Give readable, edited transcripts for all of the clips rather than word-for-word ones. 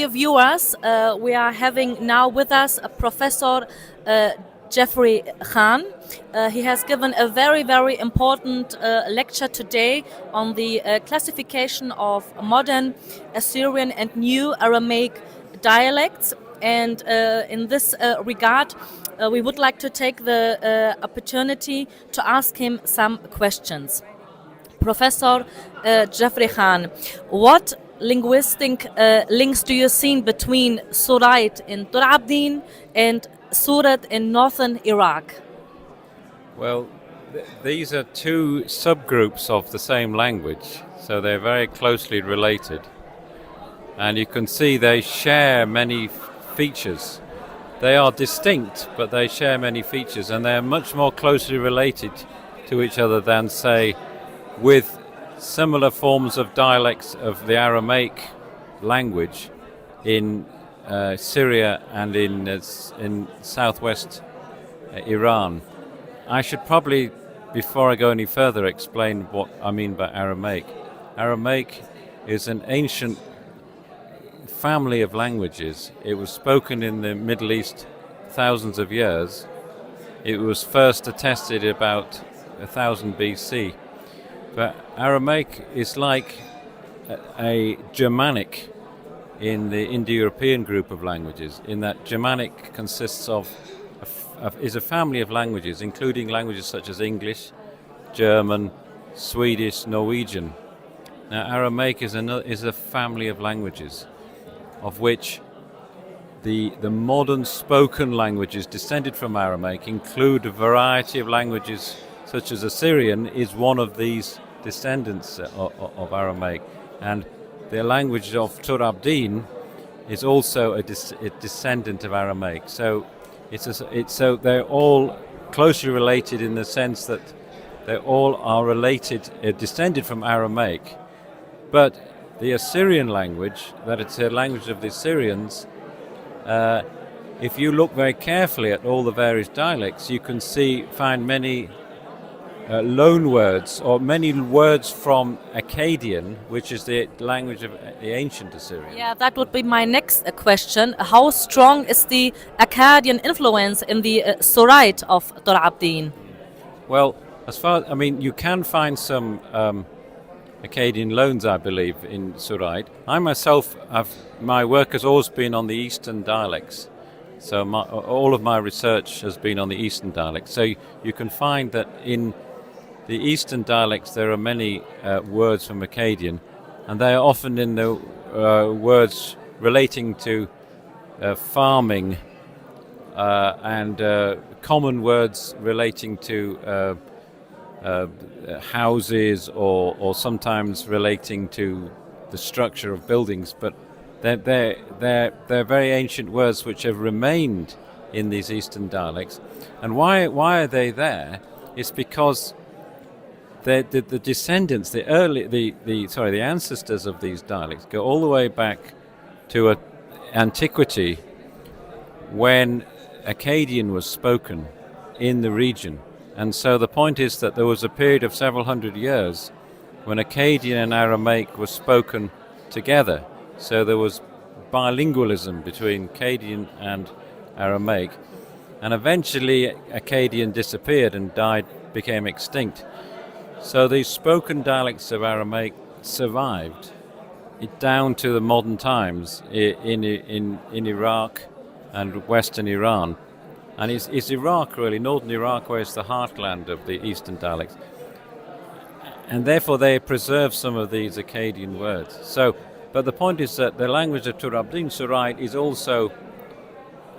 dear viewers, we are having now with us a Professor Geoffrey Khan. He has given a very, very important lecture today on the classification of modern Assyrian and new Aramaic dialects. And in this regard, we would like to take the opportunity to ask him some questions. Professor Geoffrey Khan, what linguistic links do you see between Surite in Tur-Abdin and Surat in northern Iraq? Well, these are two subgroups of the same language, so they're very closely related. And you can see they share many features. They are distinct, but they share many features, and they're much more closely related to each other than, say, with similar forms of dialects of the Aramaic language in Syria and in southwest Iran. I should probably, before I go any further, explain what I mean by Aramaic. Aramaic is an ancient family of languages. It was spoken in the Middle East thousands of years. It was first attested about 1000 BC. But Aramaic is like a Germanic in the Indo-European group of languages, in that Germanic consists is a family of languages, including languages such as English, German, Swedish, Norwegian. Now, Aramaic is a family of languages, of which the modern spoken languages descended from Aramaic include a variety of languages, such as Assyrian is one of these descendants of Aramaic, and the language of Tur-Abdin is also a descendant of Aramaic. So so they're all closely related in the sense that they all are related, descended from Aramaic. But the Assyrian language, that it's a language of the Assyrians, if you look very carefully at all the various dialects, you can find many loan words, or many words from Acadian, which is the language of the ancient Assyrian. Yeah, that would be my next question. How strong is the Acadian influence in the Surite of Tur-Abdin? Well, you can find some Acadian loans, I believe, in Surite. I myself, my work has always been on the Eastern dialects. So all of my research has been on the Eastern dialects. So you can find that in the Eastern dialects there are many words from Acadian, and they are often in the words relating to farming and common words relating to houses or sometimes relating to the structure of buildings. But they're very ancient words which have remained in these Eastern dialects. And why are they there? It's because the descendants, the ancestors of these dialects go all the way back to antiquity, when Acadian was spoken in the region. And so the point is that there was a period of several hundred years when Acadian and Aramaic were spoken together. So there was bilingualism between Acadian and Aramaic. And eventually Acadian disappeared and became extinct. So these spoken dialects of Aramaic survived down to the modern times in Iraq and Western Iran. And it's Iraq, really, northern Iraq, where it's the heartland of the Eastern dialects. And therefore they preserve some of these Acadian words. But the point is that the language of Tur-Abdin Surite is also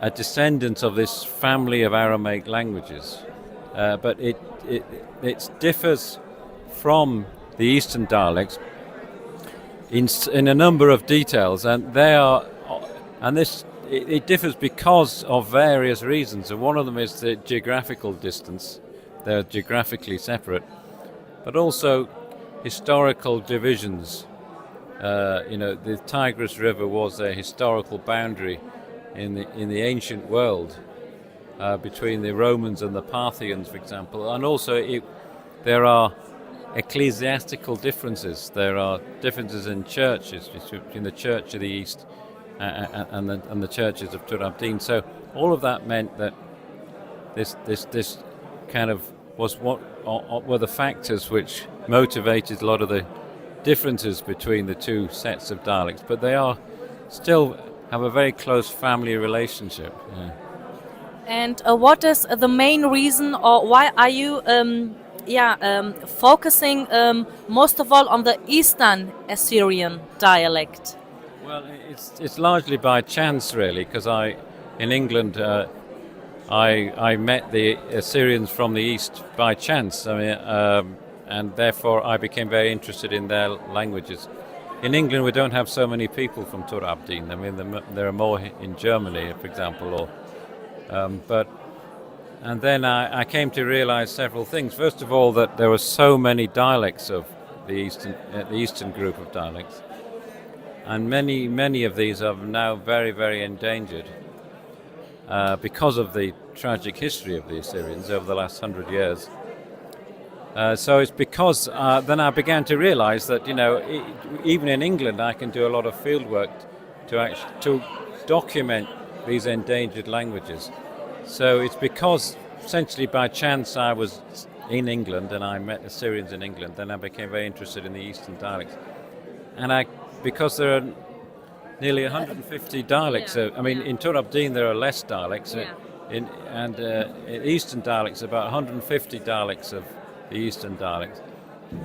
a descendant of this family of Aramaic languages. But it differs from the Eastern dialects in a number of details, and it differs because of various reasons, and one of them is the geographical distance. They're geographically separate, but also historical divisions. The Tigris River was a historical boundary in the ancient world between the Romans and the Parthians, for example, and also there are ecclesiastical differences. There are differences in churches between the Church of the East and the churches of Tur-Abdin. So all of that meant that this kind of was what were the factors which motivated a lot of the differences between the two sets of dialects, but they are still have a very close family relationship. Yeah. And what is the main reason, or why are you focusing most of all on the Eastern Assyrian dialect? Well, it's largely by chance, really, because in England, I met the Assyrians from the east by chance. I mean, and therefore I became very interested in their languages. In England, we don't have so many people from Tur-Abdin. I mean, there are more in Germany, for example, and then I came to realize several things. First of all, that there were so many dialects of the eastern group of dialects, and many of these are now very, very endangered because of the tragic history of the Assyrians over the last 100 years. So it's because then I began to realize that, even in England I can do a lot of field work to document these endangered languages. So it's because essentially by chance I was in England and I met Assyrians in England, then I became very interested in the Eastern dialects. And because there are nearly 150 dialects, in Tur-Abdin there are less dialects, in Eastern dialects about 150 dialects of the Eastern dialects,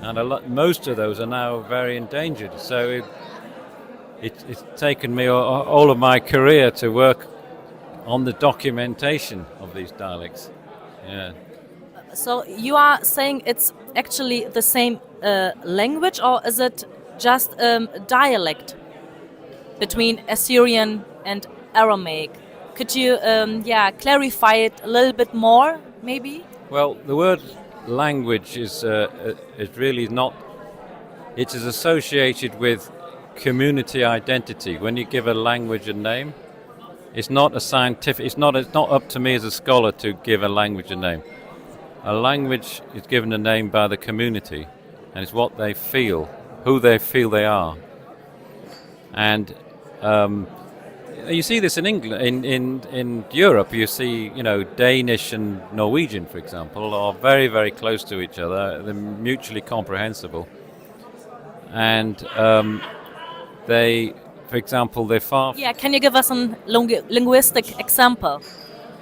and most of those are now very endangered. So it's taken me all of my career to work on the documentation of these dialects. Yeah. So you are saying it's actually the same language, or is it just dialect between Assyrian and Aramaic? Could you clarify it a little bit more, maybe? Well, the word language is really not. It is associated with community identity. When you give a language a name, it's not a scientific. It's not up to me as a scholar to give a language a name. A language is given a name by the community, and it's what they feel, who they feel they are. And you see this in England, in Europe. You see, Danish and Norwegian, for example, are very, very close to each other. They're mutually comprehensible, and they, for example, they're far. Yeah, can you give us a linguistic example?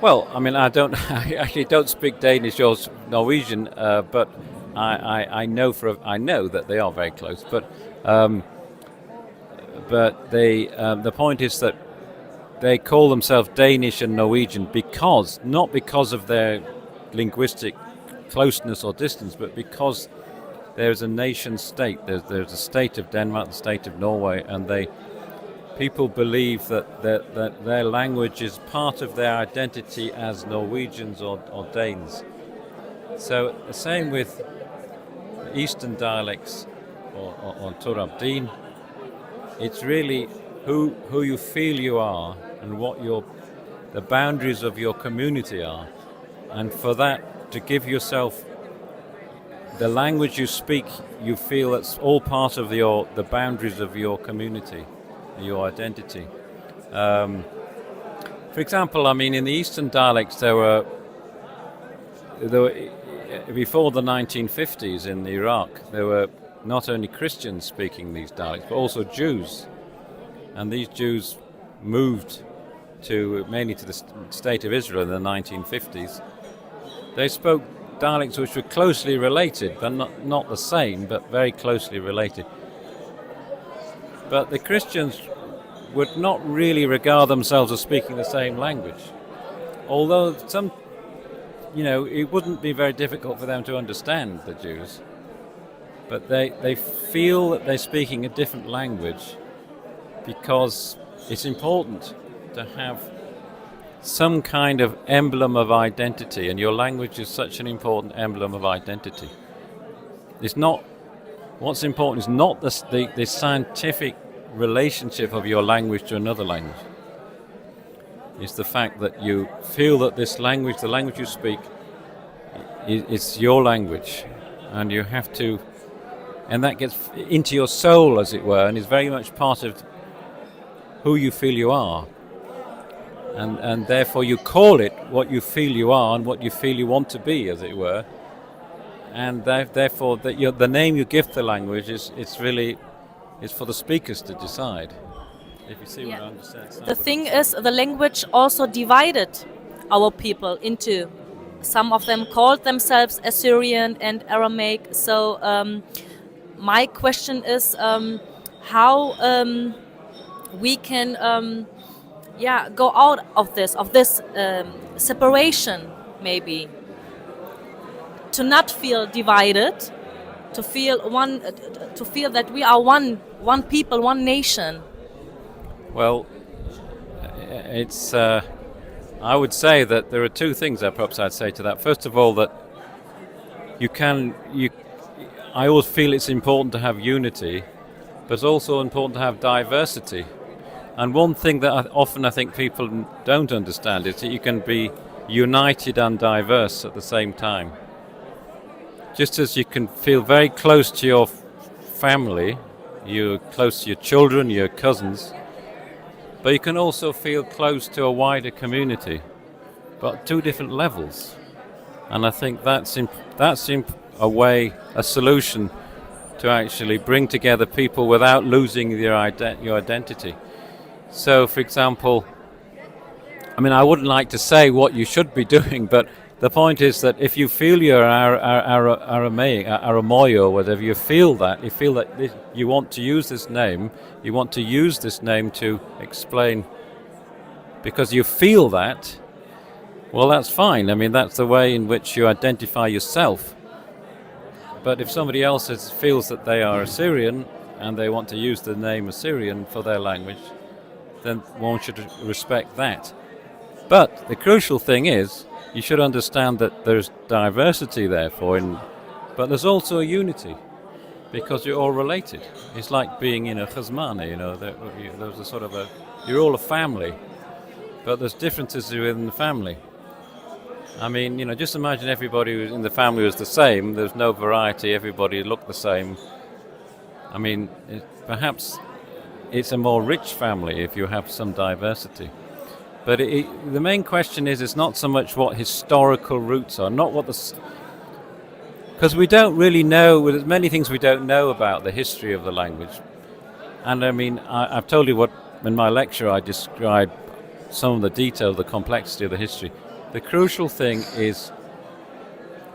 Well, I mean, I actually don't speak Danish or Norwegian, but I know that they are very close. But the point is that they call themselves Danish and Norwegian not because of their linguistic closeness or distance, but because there's a nation state. There's a state of Denmark, the state of Norway, and people believe that their language is part of their identity as Norwegians or Danes. So the same with Eastern dialects or Tur-Abdin. It's really who you feel you are and what the boundaries of your community are, and for that to give yourself the language you speak, you feel it's all part of the boundaries of your community, your identity. For example, I mean, in the Eastern dialects there were before the 1950s in Iraq, there were not only Christians speaking these dialects, but also Jews. And these Jews moved mainly to the state of Israel in the 1950s. They spoke dialects which were closely related, but not the same, but very closely related. But the Christians would not really regard themselves as speaking the same language. Although it wouldn't be very difficult for them to understand the Jews. But they feel that they're speaking a different language because it's important to have some kind of emblem of identity, and your language is such an important emblem of identity. What's important is not the scientific relationship of your language to another language. It's the fact that you feel that this language, the language you speak, is your language, and you have to, and that gets into your soul, as it were, and is very much part of who you feel you are. And therefore you call it what you feel you are and what you feel you want to be, as it were. And therefore the name you give the language is for the speakers to decide. If you see what I understand. The thing is, the language also divided our people into. Some of them called themselves Assyrian and Aramaic. So my question is how we can go out of this separation, maybe, to not feel divided, to feel that we are one people, one nation. Well, it's. I would say that there are two things that perhaps I'd say to that. First of all, that I always feel it's important to have unity, but it's also important to have diversity. And one thing that I think people don't understand is that you can be united and diverse at the same time. Just as you can feel very close to your family, you're close to your children, your cousins, but you can also feel close to a wider community, but at two different levels. And I think that's a solution to actually bring together people without losing your identity. So, for example, I wouldn't like to say what you should be doing, but the point is that if you feel you're Aramaic, Aramoy or whatever, you feel that you want to use this name, to explain, because you feel that, well, that's fine. That's the way in which you identify yourself. But if somebody else feels that they are Assyrian and they want to use the name Assyrian for their language, then one should respect that. But the crucial thing is, you should understand that there's diversity, therefore, but there's also a unity, because you're all related. It's like being in a chazmana, there's a sort of you're all a family, but there's differences within the family. Just imagine everybody in the family was the same. There's no variety. Everybody looked the same. Perhaps it's a more rich family if you have some diversity. But the main question is, it's not so much what historical roots are, because we don't really know. There's many things we don't know about the history of the language. And I've told you in my lecture I described some of the detail, the complexity of the history. The crucial thing is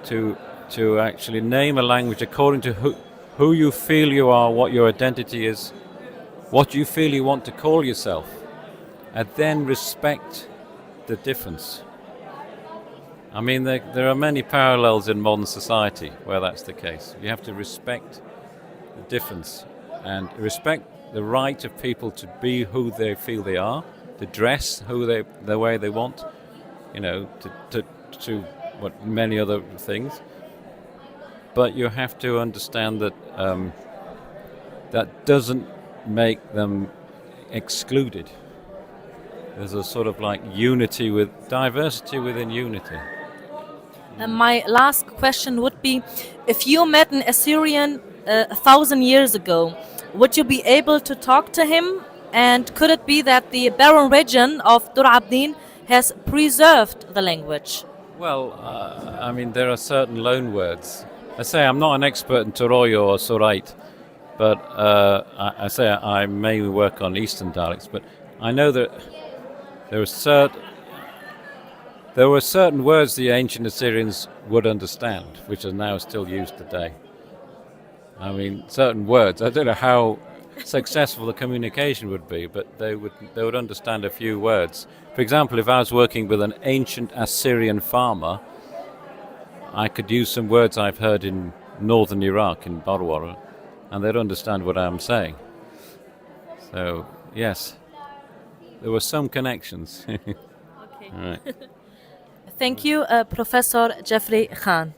to actually name a language according to who you feel you are, what your identity is, what you feel you want to call yourself, and then respect the difference. There are many parallels in modern society where that's the case. You have to respect the difference and respect the right of people to be who they feel they are, to dress the way they want, to many other things. But you have to understand that that doesn't make them excluded. There's a sort of like unity with diversity within unity. My last question would be, if you met an Assyrian 1,000 years ago, would you be able to talk to him? And could it be that the barren region of Tur-Abdin has preserved the language? Well, there are certain loan words. I say I'm not an expert in Turoyo or Surite, but I say I mainly work on Eastern dialects, but I know that there were certain words the ancient Assyrians would understand, which are now still used today. Certain words. I don't know how successful the communication would be, but they would understand a few words. For example, if I was working with an ancient Assyrian farmer, I could use some words I've heard in northern Iraq, in Barwara, and they'd understand what I'm saying. So, yes, there were some connections. Okay. All right. Thank you, Professor Geoffrey Khan.